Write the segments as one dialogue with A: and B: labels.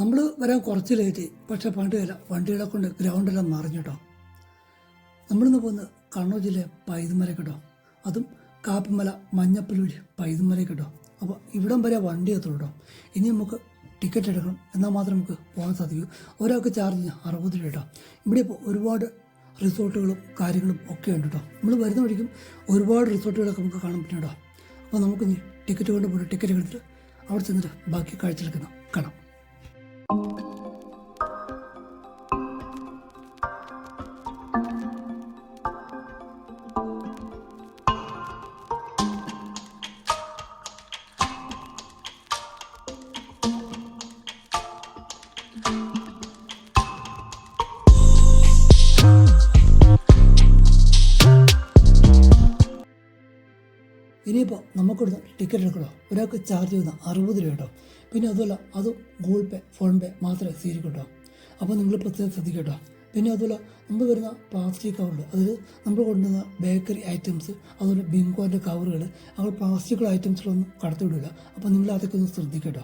A: നമ്മൾ വരാൻ കുറച്ച് ലേറ്റ്, പക്ഷെ പണ്ടില്ല വണ്ടികളെ കൊണ്ട് ഗ്രൗണ്ടെല്ലാം നിറഞ്ഞു കേട്ടോ. നമ്മളിന്ന് പോകുന്നത് കണ്ണൂർ ജില്ലയെ പൈതമല കേട്ടോ, അതും കാപ്പിമല മഞ്ഞപ്പല്ലൂര് പൈതമല കേട്ടോ. അപ്പോൾ ഇവിടം വരെ വണ്ടി എത്തുള്ളൂ കേട്ടോ. ഇനി നമുക്ക് ടിക്കറ്റ് എടുക്കണം, എന്നാൽ മാത്രം നമുക്ക് പോകാൻ സാധിക്കൂ. ഒരാൾക്ക് ചാർജ് 60 രൂപ കേട്ടോ. ഇവിടെ ഇപ്പോൾ ഒരുപാട് റിസോർട്ടുകളും കാര്യങ്ങളും ഒക്കെ ഉണ്ട് കേട്ടോ. നമ്മൾ വരുന്ന വഴിക്കും ഒരുപാട് റിസോർട്ടുകളൊക്കെ നമുക്ക് കാണാൻ പറ്റും കേട്ടോ. അപ്പോൾ നമുക്ക് ഇനി ടിക്കറ്റ് കൊണ്ട് പോയിട്ട് ടിക്കറ്റ് എടുത്തിട്ട് അവിടെ ചെന്നിട്ട് ബാക്കി കാഴ്ചകളൊക്കെ കാണാം. ഇനിയിപ്പോൾ നമുക്കിവിടുന്ന് ടിക്കറ്റ് എടുക്കണോ, ഒരാൾക്ക് ചാർജ് ചെയ്യുന്ന 60 രൂപ കേട്ടോ. പിന്നെ അതുമല്ല, അത് ഗൂഗിൾ പേ ഫോൺ പേ മാത്രമേ സ്വീകരിക്കൂ കേട്ടോ. അപ്പോൾ നിങ്ങൾ പ്രത്യേകം ശ്രദ്ധിക്കുക കേട്ടോ. പിന്നെ അതുപോലെ നമ്മൾ വരുന്ന പ്ലാസ്റ്റിക് കവറുണ്ട്, അതായത് നമ്മൾ കൊണ്ടുവന്ന ബേക്കറി ഐറ്റംസ്, അതുപോലെ ബിങ്കോൻ്റെ കവറുകൾ, അവർ പ്ലാസ്റ്റിക് ഐറ്റംസിലൊന്നും കടത്തി വിടില്ല. അപ്പോൾ നിങ്ങൾ അതൊക്കെ ഒന്ന് ശ്രദ്ധിക്കുക കേട്ടോ.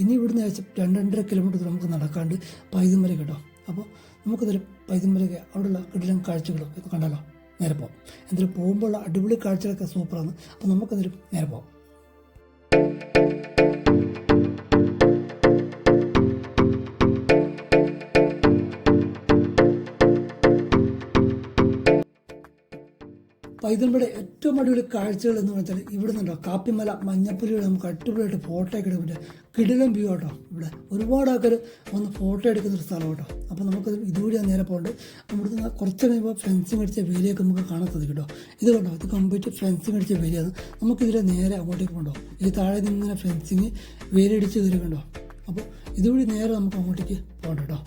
A: ഇനി ഇവിടുന്ന് ഏകദേശം 2-2.5 കിലോമീറ്റർ നമുക്ക് നടക്കാണ്ട് പൈതമല കേട്ടോ. അപ്പോൾ നമുക്കിതിൽ പൈതമലയ്ക്ക് അവിടെയുള്ള കിടിലൻ കാഴ്ചകളൊക്കെ കണ്ടാലോ. നേരെ പോകാം. എന്തായാലും പോകുമ്പോഴുള്ള അടിപൊളി കാഴ്ചകളൊക്കെ സൂപ്പറാണ്. അപ്പോൾ നമുക്കെന്തായാലും നേരെ പോകാം. പൈതമലയുടെ ഏറ്റവും അടിപൊളി കാഴ്ചകൾ എന്ന് പറഞ്ഞാൽ ഇവിടെ നിന്നുണ്ടോ കാപ്പിമല മഞ്ഞപ്പുലിയുടെ നമുക്ക് അടിപൊളിയായിട്ട് ഫോട്ടോ ഒക്കെ എടുക്കാൻ പറ്റും. കിടിലൻ വ്യൂ കേട്ടോ. ഇവിടെ ഒരുപാട് ആൾക്കാർ വന്ന് ഫോട്ടോ എടുക്കുന്നൊരു സ്ഥലം കേട്ടോ. അപ്പോൾ നമുക്കത് ഇതുവഴിയാണ് നേരെ പോകേണ്ടത്. ഇവിടുന്ന് കുറച്ച് കഴിയുമ്പോൾ ഫെൻസിങ് അടിച്ച വേലിയൊക്കെ നമുക്ക് കാണാൻ സാധിക്കും കേട്ടോ. ഇത് കണ്ടോ, ഇത് കംപ്ലീറ്റ് ഫെൻസിങ് അടിച്ച വേലിയാണ്. നമുക്കിതിലെ നേരെ അങ്ങോട്ടേക്ക് പോകണ്ടോ. ഈ താഴെ നിന്നിങ്ങനെ ഫെൻസിങ് വേലിയടിച്ച് കയറി കണ്ടോ. അപ്പോൾ ഇതുവഴി നേരെ നമുക്ക് അങ്ങോട്ടേക്ക് പോകണ്ട കേട്ടോ.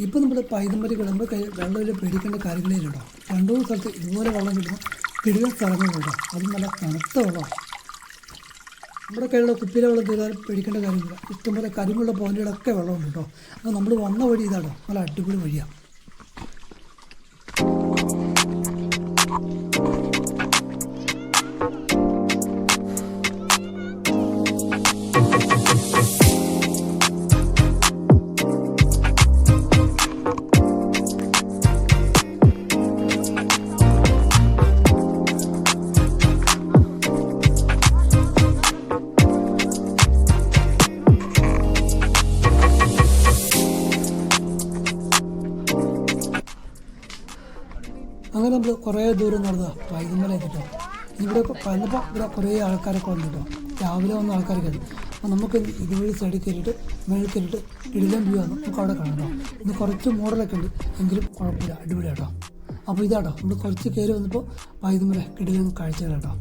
A: ഇപ്പോൾ നമ്മൾ പൈതമല കിടമ്പോൾ വെള്ളത്തിൽ പേടിക്കേണ്ട കാര്യങ്ങളേ കേട്ടോ. 2-3 സ്ഥലത്ത് ഇതുപോലെ വെള്ളം കിട്ടുന്ന കിടിലൻ സ്ഥലങ്ങളുണ്ട് കേട്ടോ. അതും നല്ല തണുത്ത വെള്ളമാണ്. നമ്മുടെ കയ്യിലുള്ള കുപ്പിയിലെ വെള്ളം തീരാൻ പേടിക്കേണ്ട കാര്യമില്ല. ഇഷ്ടംപോലെ കരിമുള്ള പോയിന്റുകളൊക്കെ വെള്ളമുണ്ട് കേട്ടോ. അപ്പോൾ നമ്മൾ വന്ന വഴി ഇതാണോ, നല്ല അടിപൊളി വഴിയാണ്. അങ്ങനെ നമ്മൾ കുറേ ദൂരം നടന്നതാണ് പൈതമല എത്തിട്ടോ. ഇവിടെ പലപ്പോൾ ഇവിടെ കുറേ ആൾക്കാരൊക്കെ വന്നു കേട്ടോ. രാവിലെ വന്ന ആൾക്കാരൊക്കെ ഉണ്ട്. അപ്പോൾ നമുക്ക് ഇതുവഴി സൈഡിൽ കയറിയിട്ട് മേളിൽ കയറിയിട്ട് കിടിലൻ വ്യൂ ആണ് നമുക്ക് അവിടെ കാണാം കേട്ടോ. ഇന്ന് കുറച്ച് മോഡലൊക്കെ ഉണ്ട്, എങ്കിലും കുഴപ്പമില്ല, അടിപൊളി കേട്ടോ. അപ്പോൾ ഇതാട്ടോ നമ്മൾ കുറച്ച് കയറി വന്നപ്പോൾ പൈതമല കിടിലൻ കാഴ്ചകൾ കേട്ടോ.